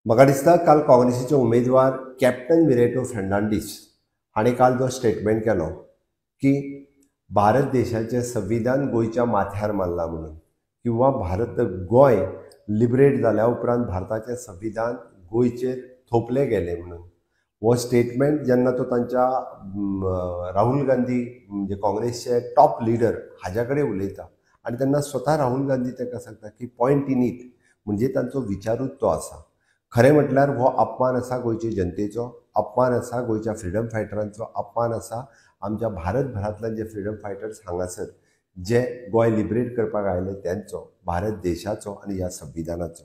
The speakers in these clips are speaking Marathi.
म्हाका दिसता काल काँग्रेसीचे उमेदवार कॅप्टन विरेटो फेर्नांडीस हाणें काल जो स्टेटमेंट केलो की भारत देशाचें संविधान गोंयच्या माथ्यार मारला म्हणून किंवा गोंय लिबरेट जाल्या उपरांत भारताचें संविधान गोंयचेर थोपलें गेलें म्हणून हो स्टेटमेंट जेन्ना तो तांच्या राहुल गांधी म्हणजे काँग्रेसचे टॉप लिडर हाज्या कडेन उलयता आनी तेन्ना स्वता राहुल गांधी ताका सांगता की पॉयंट इन इट म्हणजे तांचो विचारूच तो आसा। खरें म्हटल्यार हो अपमान आसा गोंयचे जनतेचो, अपमान आसा गोंयच्या फ्रिडम फायटरांचो, अपमान आसा आमच्या भारतभरांतल्यान जे फ्रिडम फायटर्स हांगासर जे गोंय लिबरेट करपाक आयले त्यांचो, भारत देशाचो आनी ह्या संविधानाचो।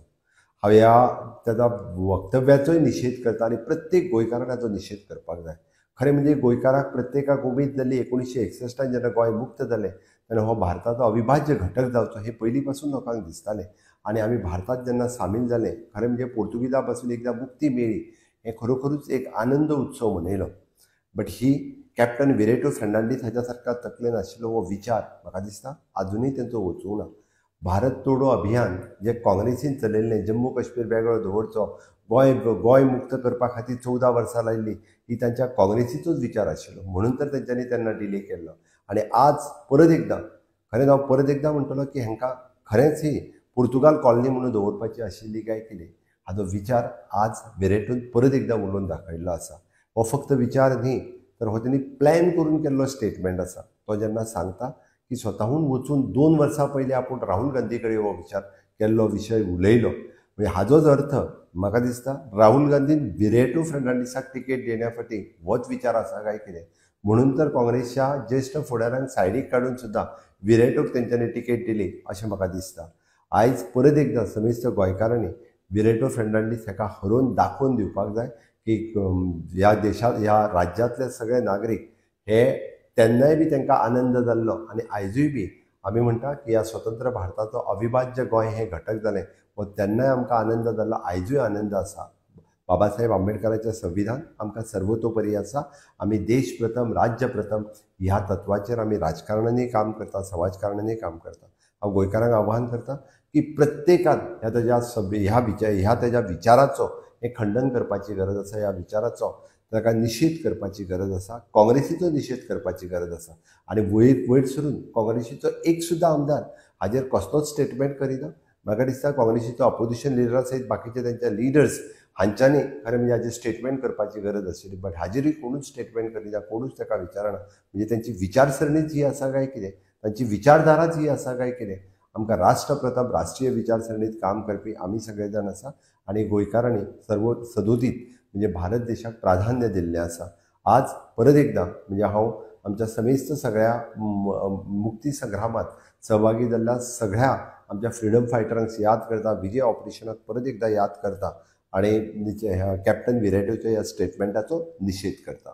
हांव ह्या ताच्या वक्तव्याचोय निशेध करता आनी प्रत्येक गोंयकारान हाचो निशेध करपाक जाय। खरें म्हणजे गोंयकाराक प्रत्येकाक उमेद जाल्ली 1961 जेन्ना गोंय मुक्त जालें तेन्ना हो भारताचो अविभाज्य घटक जावचो हे पयलीं पासून लोकांक दिसतालें आनी आमी भारतात जेन्ना सामील जाले खरें म्हणजे पोर्तुगीजां पासून एकदां मुक्ती मेळ्ळी हें खरोखरूच एक आनंद उत्सव मनयलो। बट ही कॅप्टन विरेटो फेर्नांडीस हाच्या सारका तकलेन आशिल्लो हो विचार म्हाका दिसता आजुनूय तेंचो वचूंक ना। भारत तोडो अभियान जे काँग्रेसीन चलयल्लें, जम्मू काश्मीर वेगळो दवरचो, गोंय मुक्त करपा खातीर 14 वर्सां लायिल्ली ही तांच्या काँग्रेसीचोच विचार आशिल्लो म्हणून तर तेंच्यांनी तेन्ना डिले केल्लो। आनी आज परत एकदां खरेंच हांव परत एकदां म्हणटलो की हांकां खरेंच ही पुर्तुगाल कॉलनी म्हणून दवरपाची आशिल्ली काय कितें हाचो विचार आज विरेटून परत एकदां उलोवन दाखयल्लो आसा। हो फक्त विचार न्ही तर हो तेणी प्लॅन करून केल्लो स्टेटमेंट आसा। तो जेन्ना सांगता की स्वताहून वचून 2 वर्सां पयलीं आपूण राहुल गांधी कडेन हो विचार केल्लो विशय उलयलो म्हणजे हाजोच अर्थ म्हाका दिसता राहुल गांधीन विरेटो फेर्नांडीसाक तिकेट देण्या फाटीं होच विचार आसा काय कितें म्हणून तर काँग्रेसच्या ज्येश्ठ फुडाऱ्यांक सायडीक काडून सुद्दां विरेटोक तेंच्यांनी तिकेट दिली अशें म्हाका दिसता। आयज परत एकदां समेस्त गोंयकारांनी विरेटो फेर्नांडीस हाका हरोवन दाखोवन दिवपाक जाय की ह्या देशांत ह्या राज्यांतले सगळे नागरीक हे तेन्नाय बी तांकां आनंद जाल्लो आनी आयजूय बी आमी म्हणटा की ह्या स्वतंत्र भारताचो अविभाज्य गोंय हें घटक जालें व तेन्नाय आमकां आनंद जाल्लो आयजूय आनंद आसा। बाबासाहेब आंबेडकराचें संविधान आमकां सर्वतोपरी आसा। आमी देश प्रथम राज्य प्रथम ह्या तत्वाचेर आमी राजकारणानूय काम करता, समाजकारणानूय काम करता। हांव गोंयकारांक आव्हान करता की प्रत्येकान ह्या तेज्या विचाराचो हें खंडन करपाची गरज आसा, ह्या विचाराचो ताका निशेध करपाची गरज आसा, काँग्रेसीचो निशेध करपाची गरज आसा आनी वयर सरून काँग्रेसीचो एक सुद्दां आमदार हाजेर कसलोच स्टेटमेंट करिना। म्हाका दिसता काँग्रेसीचो अपोजिशन लिडरा सयत बाकीचे तेंचे लिडर्स हांच्यांनी खरें म्हणजे हाजेर स्टेटमेंट करपाची गरज आशिल्ली बट हाजेरूय कोणूच स्टेटमेंट करिना, कोणूच ताका विचारना म्हणजे तेंची विचारसरणीच ही आसा काय कितें, तांची विचारधाराच ही आसा काय कितें। आमकां राष्ट्र प्रथम राष्ट्रीय विचारसरणीत काम करपी आमी सगळे जाण आसा आनी गोंयकारांनी सर्व सदोदीत म्हणजे भारत देशाक प्राधान्य दिल्लें आसा। आज परत एकदां म्हणजे हांव आमच्या समेस्त सगळ्या मुक्ती संग्रामात सहभागी जाल्ल्या सगळ्या आमच्या फ्रिडम फायटरांक याद करता, विजय ऑपरेशनाक परत एकदां याद करता आनी ह्या कॅप्टन विरेटोच्या ह्या स्टेटमेंटाचो निशेध करता।